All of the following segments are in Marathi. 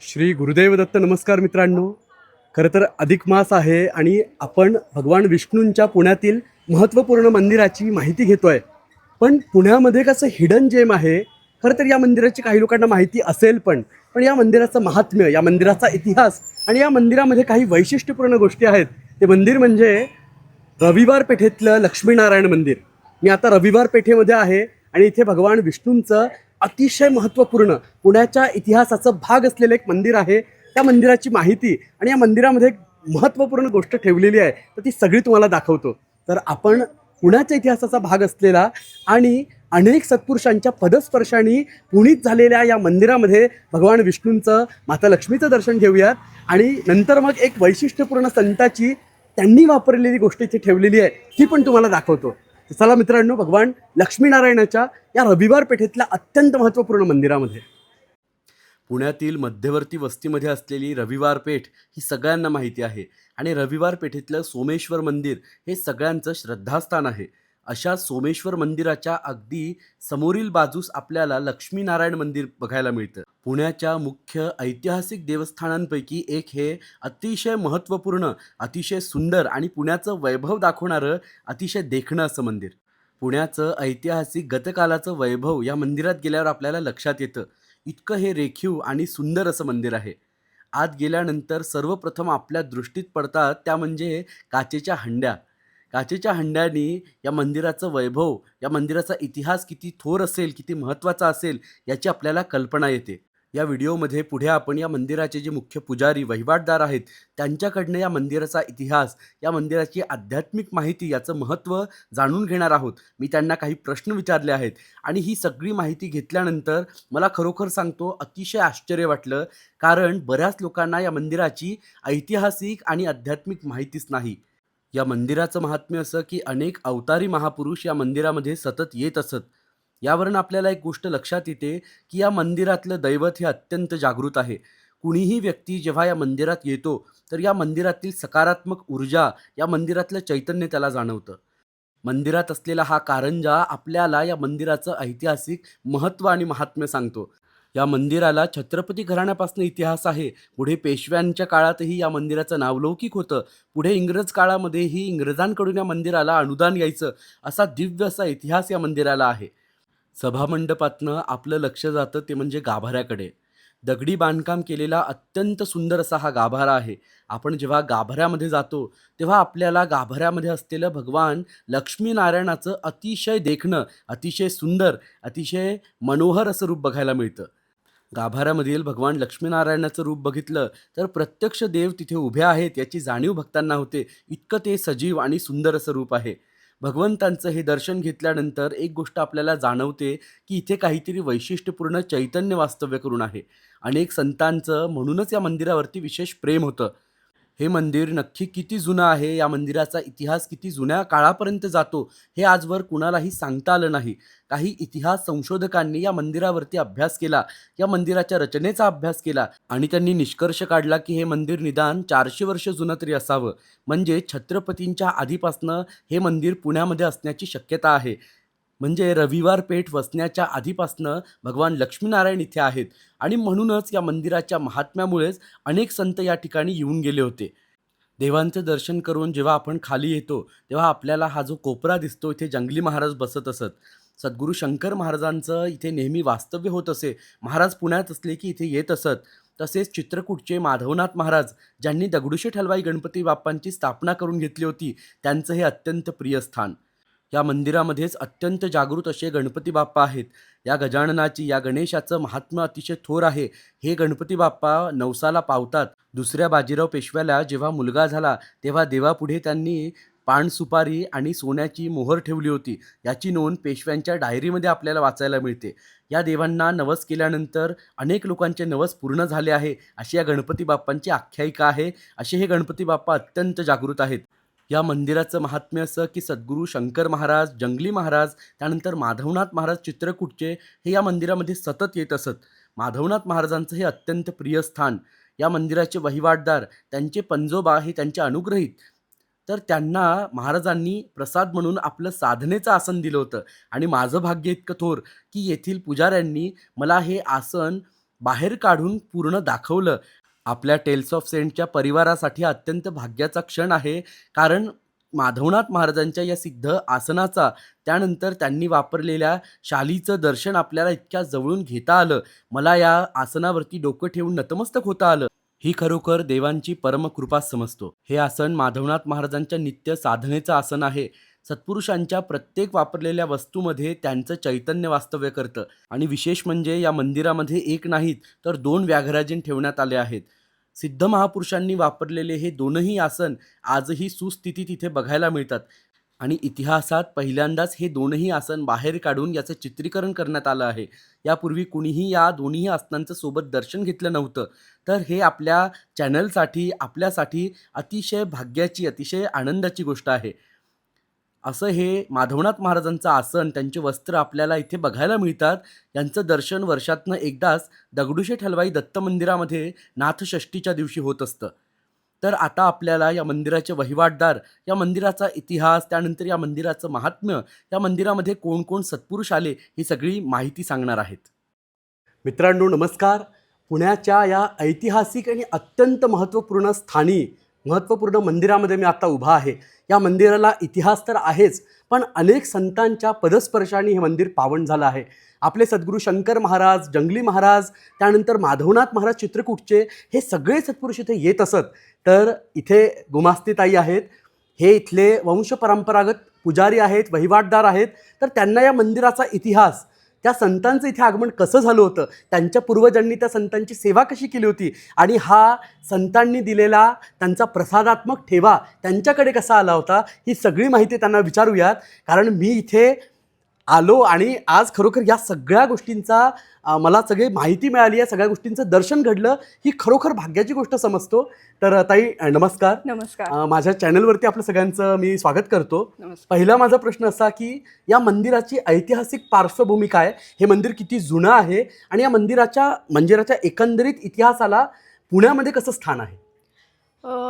श्री गुरुदेव दत्त. नमस्कार मित्रांनो. खरं तर अधिक मास आहे आणि आपण भगवान विष्णूंच्या पुण्यातील महत्त्वपूर्ण मंदिराची माहिती घेतोय. पण पुण्यामध्ये कसं हिडन जेम आहे. खरं तर या मंदिराची काही लोकांना माहिती असेल पण या मंदिराचं महात्म्य, या मंदिराचा इतिहास आणि या मंदिरामध्ये काही वैशिष्ट्यपूर्ण गोष्टी आहेत. ते मंदिर म्हणजे रविवार पेठेतलं लक्ष्मीनारायण मंदिर. मी आता रविवार पेठेमध्ये आहे आणि इथे भगवान विष्णूंचं अतिशय महत्त्वपूर्ण पुण्याच्या इतिहासाचं भाग असलेलं एक मंदिर आहे. त्या मंदिराची माहिती आणि या मंदिरामध्ये एक महत्त्वपूर्ण गोष्ट ठेवलेली आहे, तर ती सगळी तुम्हाला दाखवतो. तर आपण पुण्याच्या इतिहासाचा भाग असलेला आणि अनेक सत्पुरुषांच्या पदस्पर्शाने पुनीत झालेल्या या मंदिरामध्ये भगवान विष्णूंचं, माता लक्ष्मीचं दर्शन घेऊयात आणि नंतर मग एक वैशिष्ट्यपूर्ण संताची त्यांनी वापरलेली गोष्ट इथे ठेवलेली आहे, ती पण तुम्हाला दाखवतो. तर चला मित्रांनो, भगवान लक्ष्मीनारायणाच्या या रविवार पेठेतल्या अत्यंत महत्त्वपूर्ण मंदिरामध्ये. पुण्यातील मध्यवर्ती वस्तीमध्ये असलेली रविवार पेठ ही सगळ्यांना माहिती आहे आणि रविवार पेठेतलं सोमेश्वर मंदिर हे सगळ्यांचं श्रद्धास्थान आहे. अशा सोमेश्वर मंदिराच्या अगदी समोरील बाजूस आपल्याला लक्ष्मीनारायण मंदिर बघायला मिळतं. पुण्याच्या मुख्य ऐतिहासिक देवस्थानांपैकी एक हे अतिशय महत्त्वपूर्ण, अतिशय सुंदर आणि पुण्याचं वैभव दाखवणारं अतिशय देखणं असं मंदिर. पुण्याचं ऐतिहासिक गतकालाचं वैभव या मंदिरात गेल्यावर आपल्याला लक्षात येतं. इतकं हे रेखीव आणि सुंदर असं मंदिर आहे. आत गेल्यानंतर सर्वप्रथम आपल्या दृष्टीत पडतात त्या म्हणजे काचेच्या हंड्या. काचेच्या हंड्यानी या मंदिराचं वैभव, या मंदिराचा इतिहास किती थोर असेल, किती महत्त्वाचा असेल याची आपल्याला कल्पना येते. या व्हिडिओमध्ये पुढे आपण या मंदिराचे जे मुख्य पुजारी, वहिवाटदार आहेत त्यांच्याकडनं या मंदिराचा इतिहास, या मंदिराची आध्यात्मिक माहिती, याचं महत्त्व जाणून घेणार आहोत. मी त्यांना काही प्रश्न विचारले आहेत आणि ही सगळी माहिती घेतल्यानंतर मला खरोखर सांगतो अतिशय आश्चर्य वाटलं. कारण बऱ्याच लोकांना या मंदिराची ऐतिहासिक आणि आध्यात्मिक माहितीच नाही. या मंदिराचं महात्म्य असं की अनेक अवतारी महापुरुष या मंदिरामध्ये सतत येत असत. यावरून आपल्याला एक गोष्ट लक्षात येते की या मंदिरातलं दैवत हे अत्यंत जागृत आहे. कुणीही व्यक्ती जेव्हा या मंदिरात येतो तर या मंदिरातील सकारात्मक ऊर्जा, या मंदिरातलं चैतन्य त्याला जाणवतं. मंदिरात असलेला हा कारंजा आपल्याला या मंदिराचं ऐतिहासिक महत्त्व आणि महात्म्य सांगतो. या मंदिराला छत्रपती घराण्यापासून इतिहास आहे. पुढे पेशव्यांच्या काळातही या मंदिराचं नावलौकिक होतं. पुढे इंग्रज काळामध्येही इंग्रजांकडून या मंदिराला अनुदान यायचं. असा दिव्य असा इतिहास या मंदिराला आहे. सभामंडपातनं आपलं लक्ष जातं ते म्हणजे गाभाऱ्याकडे. दगडी बांधकाम केलेला अत्यंत सुंदर असा हा गाभारा आहे. आपण जेव्हा गाभाऱ्यामध्ये जातो, तेव्हा आपल्याला गाभाऱ्यामध्ये असलेलं भगवान लक्ष्मीनारायणाचं अतिशय देखणं, अतिशय सुंदर, अतिशय मनोहर असं रूप बघायला मिळतं. गाभाऱ्यामधील भगवान लक्ष्मीनारायणाचं रूप बघितलं तर प्रत्यक्ष देव तिथे उभे आहेत याची जाणीव भक्तांना होते. इतकं ते सजीव आणि सुंदर असं रूप आहे. भगवंतांचं हे दर्शन घेतल्यानंतर एक गोष्ट आपल्याला जाणवते की इथे काहीतरी वैशिष्ट्यपूर्ण चैतन्य वास्तव्य करून आहे. अनेक संतांचं म्हणूनच या मंदिरावरती विशेष प्रेम होतं. हे मंदिर नक्की किती जुनं आहे, या मंदिराचा इतिहास किती जुन्या काळापर्यंत जातो, हे आजवर कुणालाही सांगता आलं नाही. काही इतिहास संशोधकांनी या मंदिरावरती अभ्यास केला, या मंदिराच्या रचनेचा अभ्यास केला आणि त्यांनी निष्कर्ष काढला की हे मंदिर निदान 400 वर्ष जुनं तरी असावं. म्हणजे छत्रपतींच्या आधीपासनं हे मंदिर पुण्यामध्ये असण्याची शक्यता आहे. म्हणजे रविवार पेठ वसण्याच्या आधीपासनं भगवान लक्ष्मीनारायण इथे आहेत आणि म्हणूनच या मंदिराच्या महात्म्यामुळेच अनेक संत या ठिकाणी येऊन गेले होते. देवांचं दर्शन करून जेव्हा आपण खाली येतो, तेव्हा आपल्याला हा जो कोपरा दिसतो, इथे जंगली महाराज बसत असत. सद्गुरू शंकर महाराजांचं इथे नेहमी वास्तव्य होत असे. महाराज पुण्यात असले की इथे येत असत. तसेच चित्रकूटचे माधवनाथ महाराज, ज्यांनी दगडूशेठ हलवाई गणपती बाप्पांची स्थापना करून घेतली होती, त्यांचं हे अत्यंत प्रिय स्थान. या मंदिरामध्येच अत्यंत जागृत असे गणपती बाप्पा आहेत. या गजाननाची, या गणेशाचं महात्म्य अतिशय थोर आहे. हे गणपती बाप्पा नवसाला पावतात. दुसऱ्या बाजीराव पेशव्याला जेव्हा मुलगा झाला, तेव्हा देवापुढे त्यांनी पान सुपारी आणि सोन्याची मोहर ठेवली होती. याची नोंद पेशव्यांच्या डायरीमध्ये आपल्याला वाचायला मिळते. या देवांना नवस केल्यानंतर अनेक लोकांचे नवस पूर्ण झाले आहे, अशी या गणपती बाप्पांची आख्यायिका आहे. असे हे गणपती बाप्पा अत्यंत जागृत आहेत. या मंदिराचं महात्म्य असं की सद्गुरू शंकर महाराज, जंगली महाराज, त्यानंतर माधवनाथ महाराज चित्रकूटचे, हे या मंदिरामध्ये सतत येत असत. माधवनाथ महाराजांचं हे अत्यंत प्रिय स्थान. या मंदिराचे वहिवाटदार, त्यांचे पंजोबा हे त्यांचे अनुग्रहित. तर त्यांना महाराजांनी प्रसाद म्हणून आपलं साधनेचं आसन दिलं होतं आणि माझं भाग्य इतकं थोर की येथील पुजाऱ्यांनी मला हे आसन बाहेर काढून पूर्ण दाखवलं. आपल्या टेल्स ऑफ सेंटच्या परिवारासाठी अत्यंत भाग्याचा क्षण आहे, कारण माधवनाथ महाराजांच्या या सिद्ध आसनाचा, त्यानंतर त्यांनी वापरलेल्या शालीचं दर्शन आपल्याला इतक्या जवळून घेता आलं. मला या आसनावरती डोकं ठेवून नतमस्तक होता आलं. ही खरोखर देवांची परमकृपा समजतो. हे आसन माधवनाथ महाराजांच्या नित्य साधनेचं आसन आहे. सत्पुरुषांच्या प्रत्येक वापरलेल्या वस्तूमध्ये त्यांचं चैतन्य वास्तव्य करतं. आणि विशेष म्हणजे या मंदिरामध्ये एक नाहीत तर 2 व्याघ्राजीन ठेवण्यात आले आहेत. सिद्ध महापुरुषांनी वापरलेले हे दोनही आसन आजही सुस्थितीत इथे बघायला मिळतात. आणि इतिहासात पहिल्यांदाच हे दोनही आसन बाहेर काढून याचं चित्रीकरण करण्यात आलं आहे. यापूर्वी कुणीही या दोन्ही आसनांचं सोबत दर्शन घेतलं नव्हतं. तर हे आपल्या चॅनलसाठी, आपल्यासाठी अतिशय भाग्याची, अतिशय आनंदाची गोष्ट आहे. असं हे माधवनाथ महाराजांचं आसन, त्यांचे वस्त्र आपल्याला इथे बघायला मिळतात. यांचं दर्शन वर्षातनं एकदाच दगडूशेठ हलवाई दत्त मंदिरामध्ये नाथषष्ठीच्या दिवशी होत असतं. तर आता आपल्याला या मंदिराचे वहिवाटदार, या मंदिराचा इतिहास, त्यानंतर या मंदिराचं महात्म्य, या मंदिरामध्ये कोण कोण सत्पुरुष आले, ही सगळी माहिती सांगणार आहेत. मित्रांनो नमस्कार. पुण्याच्या या ऐतिहासिक आणि अत्यंत महत्त्वपूर्ण स्थानी, महत्त्वपूर्ण मंदिरामध्ये मी आता उभा आहे. या मंदिराला इतिहास तर आहेच, पण अनेक संतांच्या पदस्पर्शाने हे मंदिर पावन झालं आहे. आपले सद्गुरू शंकर महाराज, जंगली महाराज, त्यानंतर माधवनाथ महाराज चित्रकूटचे, हे सगळे सत्पुरुष इथे येत असत. तर इथे गुमास्तीताई आहेत, हे इथले वंशपरंपरागत पुजारी आहेत, वहिवाटदार आहेत. तर त्यांना या मंदिराचा इतिहास, त्या संतांचं इथे आगमन कसं झालं होतं, त्यांच्या पूर्वजांनी त्या संतांची सेवा कशी केली होती, आणि हा संतांनी दिलेला त्यांचा प्रसादात्मक ठेवा त्यांच्याकडे कसा आला होता, ही सगळी माहिती त्यांना विचारूयात. कारण मी इथे आलो आणि आज खरोखर या सगळ्या गोष्टींचा मला सगळी माहिती मिळाली आहे, सगळ्या गोष्टींचं दर्शन घडलं, ही खरोखर भाग्याची गोष्ट समजतो. तर ताई नमस्कार. नमस्कार. माझ्या चॅनलवरती आपलं सगळ्यांचं मी स्वागत करतो. नमस्कार. पहिला माझा प्रश्न असा की या मंदिराची ऐतिहासिक पार्श्वभूमी काय, हे मंदिर किती जुनं आहे, आणि या मंदिराच्या एकंदरीत इतिहासाला पुण्यामध्ये कसं स्थान आहे?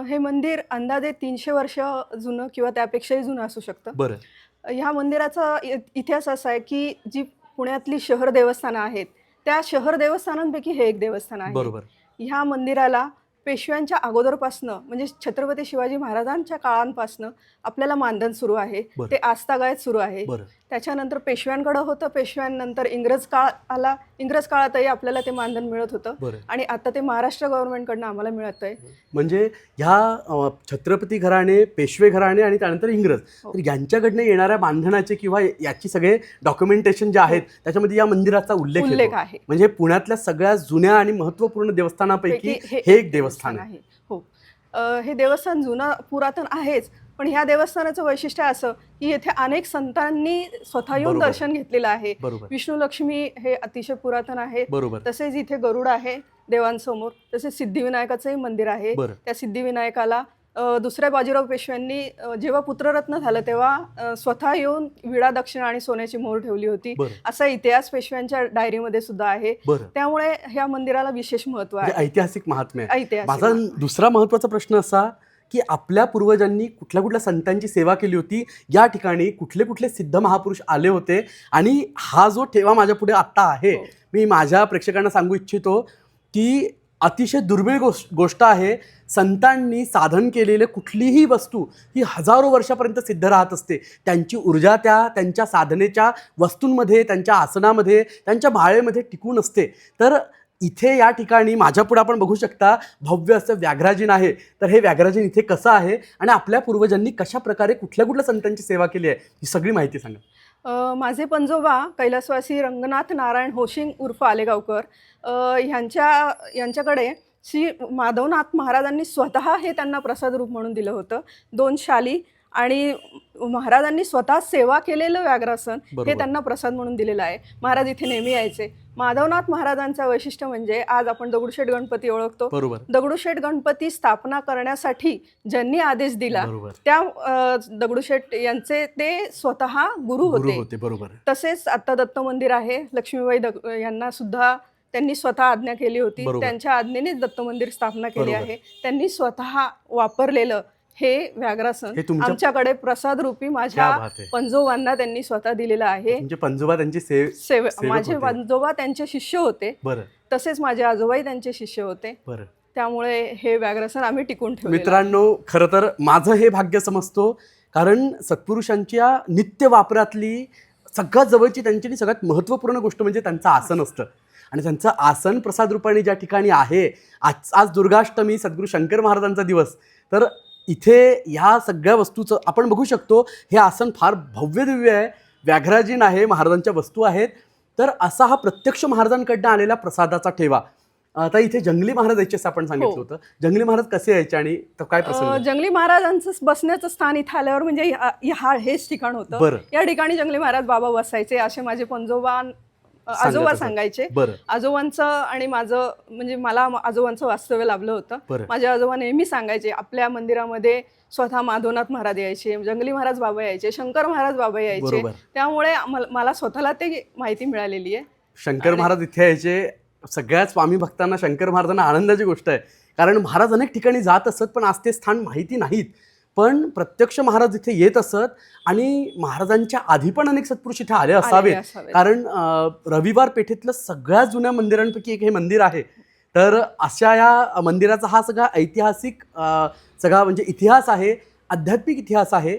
हे मंदिर अंदाजे 300 वर्ष जुनं किंवा त्यापेक्षाही जुनं असू शकतं. बरं. ह्या मंदिराचा इतिहास असा आहे की जी पुण्यातली शहर देवस्थानं आहेत, त्या शहर देवस्थानांपैकी हे एक देवस्थान आहे. बरोबर. ह्या मंदिराला पेशव्यांच्या अगोदरपासनं, म्हणजे छत्रपती शिवाजी महाराजांच्या काळांपासनं आपल्याला मानधन सुरू आहे. बरं. ते आजतागायत सुरू आहे. बरं. त्याच्यानंतर पेशव्यांकडं होतं, पेशव्यांनंतर इंग्रज काळ आला, इंग्रज काळातही आपल्याला ते मानधन मिळत होतं. बरं. आणि आता ते महाराष्ट्र गव्हर्नमेंटकडनं आम्हाला मिळत आहे. म्हणजे ह्या छत्रपती घराणे, पेशवे घराणे आणि त्यानंतर इंग्रज, हो. तर यांच्याकडनं येणाऱ्या बांधणाचे किंवा याची सगळे डॉक्युमेंटेशन जे आहेत त्याच्यामध्ये या मंदिराचा उल्लेख येतो. आहे. म्हणजे पुण्यातल्या सगळ्यात जुन्या आणि महत्त्वपूर्ण देवस्थानापैकी हे एक देवस्थान आहे. हो. हे देवस्थान जुनं पुरातन आहेच, पण ह्या देवस्थानाचं वैशिष्ट्य असं की येथे अनेक संतांनी स्वतः येऊन बरोबर. दर्शन घेतलेलं आहे. बरोबर. विष्णू लक्ष्मी हे अतिशय पुरातन आहे. बरोबर. तसेच इथे गरुड आहे देवांसमोर. तसेच सिद्धिविनायकाचंही मंदिर आहे. बरं. त्या सिद्धिविनायकाला दुसऱ्या बाजीराव पेशव्यांनी जेव्हा पुत्ररत्न झालं तेव्हा स्वतः येऊन विडा दक्षिणा आणि सोन्याची मोहर ठेवली होती. बरं. असा इतिहास पेशव्यांच्या डायरीमध्ये सुद्धा आहे. बरं. त्यामुळे ह्या मंदिराला विशेष महत्त्व म्हणजे आहे. ऐतिहासिक महात्म्य आहे. ऐतिहासिक माझा महत्त्व. दुसरा महत्त्वाचा प्रश्न असा की आपल्या पूर्वजांनी कुठल्या कुठल्या संतांची सेवा केली होती, या ठिकाणी कुठले कुठले सिद्ध महापुरुष आले होते, आणि हा जो ठेवा माझ्या पुढे आत्ता आहे, हो. मी माझ्या प्रेक्षकांना सांगू इच्छितो की अतिशय दुर्मिळ गोष्ट आहे. संतांनी साधन केलेले कुठलीही वस्तू ही हजारो वर्षापर्यंत सिद्ध राहत असते. त्यांची ऊर्जा त्यांच्या साधनेच्या वस्तूंमध्ये, त्यांच्या आसनामध्ये, त्यांच्या माळेमध्ये टिकून असते. तर इथे या ठिकाणी माझ्यापुढे आपण बघू शकता भव्य असं व्याघ्राजीन आहे. तर हे व्याघ्राजीन इथे कसं आहे आणि आपल्या पूर्वजांनी कशा प्रकारे कुठल्या कुठल्या संतांची सेवा केली आहे, ही सगळी माहिती सांगा. माझे पंजोबा कैलासवासी रंगनाथ नारायण होशिंग उर्फ आलेगावकर यांच्याकडे श्री माधवनाथ महाराजांनी स्वतः हे त्यांना प्रसाद रूप म्हणून दिलं होतं. 2 शाली आणि महाराजांनी स्वतः सेवा केलेलं व्याघ्रासन हे त्यांना प्रसाद म्हणून दिलेलं आहे. महाराज इथे नेहमी यायचे. माधवनाथ महाराजांचं वैशिष्ट्य म्हणजे आज आपण दगडूशेठ गणपती ओळखतो. बरोबर. दगडूशेठ गणपती स्थापना करण्यासाठी ज्यांनी आदेश दिला त्या दगडूशेठ यांचे ते स्वतः गुरु होते. बरोबर. तसेच आता दत्त मंदिर आहे. लक्ष्मीबाई यांना सुद्धा त्यांनी स्वतः आज्ञा केली होती. त्यांच्या आज्ञेनेच दत्त मंदिर स्थापना केली आहे. त्यांनी स्वतः वापरलेलं हे व्याघ्रासन आमच्याकडे प्रसाद रूपी माझ्या पंजोबांना त्यांनी स्वतः दिलेलं आहे. म्हणजे पंजोबा त्यांची माझे पंजोबा त्यांचे शिष्य होते. तसेच माझे आजोबाई त्यांचे शिष्य होते. बरं. त्यामुळे हे व्याघ्रासन आम्ही टिकून ठेवलं. मित्रांनो, खरं तर माझं हे भाग्य समजतो, कारण सत्पुरुषांच्या नित्य वापरातली सगळ्यात जवळची त्यांची आणि सगळ्यात महत्त्वपूर्ण गोष्ट म्हणजे त्यांचं आसन असतं. आणि त्यांचं आसन प्रसाद रूपाने ज्या ठिकाणी आहे, आज दुर्गाष्टमी, सद्गुरू शंकर महाराजांचा दिवस, तर इथे ह्या सगळ्या वस्तूचं आपण बघू शकतो. हे आसन फार भव्य दिव्य आहे, व्याघ्राजीन आहे, महाराजांच्या वस्तू आहेत. तर असा हा प्रत्यक्ष महाराजांकडनं आलेला प्रसादाचा ठेवा. आता इथे जंगली महाराज यायचे असं आपण सांगितलं होतं. जंगली महाराज कसे यायचे आणि तो काय प्रसंग? जंगली महाराजांचं बसण्याचं स्थान इथं आल्यावर म्हणजे हेच ठिकाण होतं. बरं. या ठिकाणी जंगली महाराज बाबा बसायचे असे माझे आजोबा सांगायचे. आजोबांचं आणि माझं म्हणजे मला आजोबांचं वास्तव्य लाभलं होतं. माझे आजोबा नेहमी सांगायचे आपल्या मंदिरामध्ये स्वतः माधवनाथ महाराज यायचे, जंगली महाराज बाबा यायचे, शंकर महाराज बाबा यायचे. त्यामुळे मला स्वतःला ते माहिती मिळालेली आहे. शंकर महाराज इथे यायचे. सगळ्याच स्वामी भक्तांना, शंकर महाराजांना आनंदाची गोष्ट आहे, कारण महाराज अनेक ठिकाणी जात असत पण आज ते स्थान माहिती नाहीत. पण प्रत्यक्ष महाराज इथे येत असत आणि महाराजांच्या आधी पण अनेक सत्पुरुष इथे आले असावेत. कारण रविवार पेठेतलं सगळ्यात जुन्या मंदिरांपैकी एक हे मंदिर आहे. तर अशा या मंदिराचा हा सगळा ऐतिहासिक सगळा म्हणजे इतिहास आहे, आध्यात्मिक इतिहास आहे.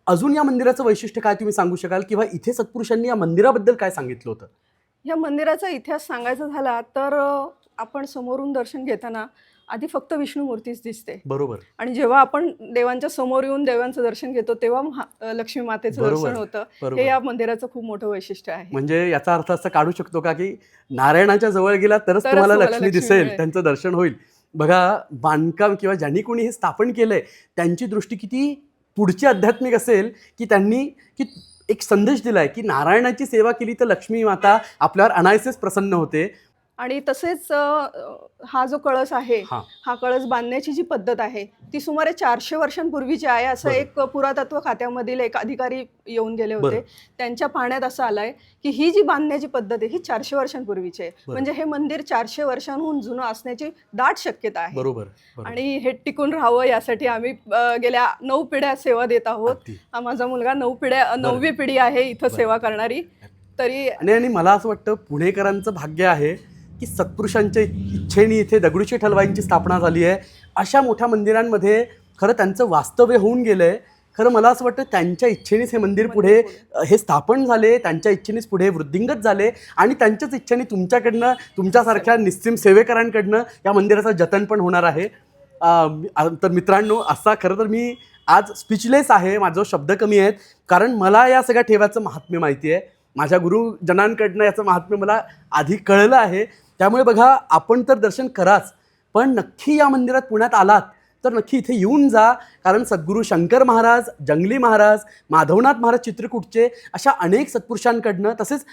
अजून या मंदिराचं वैशिष्ट्य काय तुम्ही सांगू शकाल, किंवा इथे सत्पुरुषांनी या मंदिराबद्दल काय सांगितलं होतं? या मंदिराचा इतिहास सांगायचा झाला तर आपण समोरून दर्शन घेताना आधी फक्त विष्णू मूर्तीच दिसते. बरोबर. आणि जेव्हा आपण देवांच्या समोर येऊन देवांचं दर्शन घेतो तेव्हा लक्ष्मी मातेचं दर्शन होतं. हे या मंदिराचं खूप मोठं वैशिष्ट्य आहे. म्हणजे याचा अर्थ असं काढू शकतो का की नारायणाच्या जवळ गेला तरच तुम्हाला लक्ष्मी दिसेल, त्यांचं दर्शन होईल. बघा, बांधकाम किंवा ज्यांनी कोणी हे स्थापन केलंय त्यांची दृष्टी किती पुढची आध्यात्मिक असेल की त्यांनी एक संदेश दिलाय की नारायणाची सेवा केली तर लक्ष्मी माता आपल्यावर अनायसेच प्रसन्न होते. आणि तसेच हा जो कळस आहे, हा कळस बांधण्याची जी पद्धत आहे ती सुमारे 400 वर्षांपूर्वीची आहे असं एक पुरातत्व खात्यामधील एक अधिकारी येऊन गेले होते. त्यांच्या पाहण्यात असं आलंय की ही जी बांधण्याची पद्धत आहे ही 400 वर्षांपूर्वीची आहे. म्हणजे हे मंदिर 400 वर्षांहून जुनं असण्याची दाट शक्यता आहे. बरोबर. आणि हे टिकून राहावं यासाठी आम्ही गेल्या 9 पिढ्या सेवा देत आहोत. माझा मुलगा 9वी पिढी आहे इथं सेवा करणारी. तरी आणि मला असं वाटतं पुणेकरांचं भाग्य आहे की सत्पुरुषांच्या इच्छेने इथे दगडूशेठ ठलवाईंची स्थापना झाली आहे. अशा मोठ्या मंदिरांमध्ये खरं त्यांचं वास्तव्य होऊन गेलंय. खरं मला असं वाटतं त्यांच्या इच्छेनेच हे मंदिर पुढे हे स्थापन झाले, त्यांच्या इच्छेनेच पुढे वृद्धिंगत झाले आणि त्यांच्याच इच्छेने तुमच्याकडनं, तुमच्यासारख्या निस्सीम सेवेकरांकडनं या मंदिराचं जतन पण होणार आहे. तर मित्रांनो, असा खरं तर मी आज स्पीचलेस आहे, माझं शब्द कमी आहेत, कारण मला या सगळ्या ठेव्याचं महात्म्य माहिती आहे. माझ्या गुरुजनांकडनं याचं महात्म्य मला आधी कळलं आहे. त्यामुळे बघा, आपण तर दर्शन कराच, पण नक्की या मंदिरात पुण्यात आलात तर नक्की इथे येऊन जा. कारण सद्गुरू शंकर महाराज, जंगली महाराज, माधवनाथ महाराज चित्रकूटचे अशा अनेक सत्पुरुषांकडनं, तसेच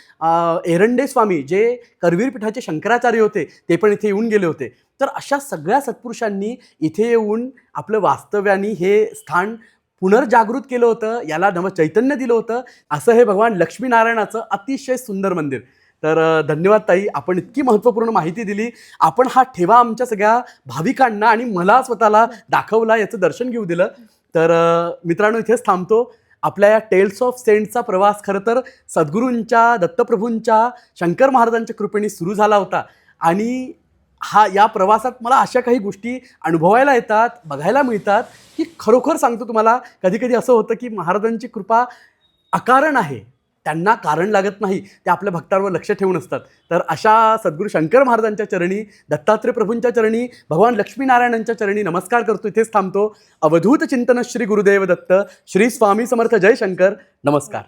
एरंडे स्वामी जे करवीर पीठाचे शंकराचार्य होते ते पण इथे येऊन गेले होते. तर अशा सगळ्या सत्पुरुषांनी इथे येऊन आपलं वास्तव्याने हे स्थान पुनर्जागृत केलं होतं, याला नवं चैतन्य दिलं होतं. असं हे भगवान लक्ष्मीनारायणाचं अतिशय सुंदर मंदिर. तर धन्यवाद ताई, आपण इतकी महत्त्वपूर्ण माहिती दिली. आपण हा ठेवा आमच्या सगळ्या भाविकांना आणि मला स्वतःला दाखवला, याचं दर्शन घेऊ दिलं. तर मित्रांनो, इथेच थांबतो. आपल्या या टेल्स ऑफ सेंट्सचा प्रवास खरं तर सद्गुरूंच्या, दत्तप्रभूंच्या, शंकर महाराजांच्या कृपेने सुरू झाला होता. आणि या प्रवासात मला अशा काही गोष्टी अनुभवायला येतात, बघायला मिळतात की खरोखर सांगतो तुम्हाला, कधी कधी असं होतं की महाराजांची कृपा अकारण आहे, त्यांना कारण लागत नाही, ते आपल्या भक्तांवर लक्ष ठेवून असतात. तर अशा सद्गुरू शंकर महाराजांच्या चरणी, दत्तात्रय प्रभूंच्या चरणी, भगवान लक्ष्मीनारायणांच्या चरणी नमस्कार करतो. इथेच थांबतो. अवधूत चिंतन श्री गुरुदेव दत्त, श्री स्वामी समर्थ, जय शंकर. नमस्कार.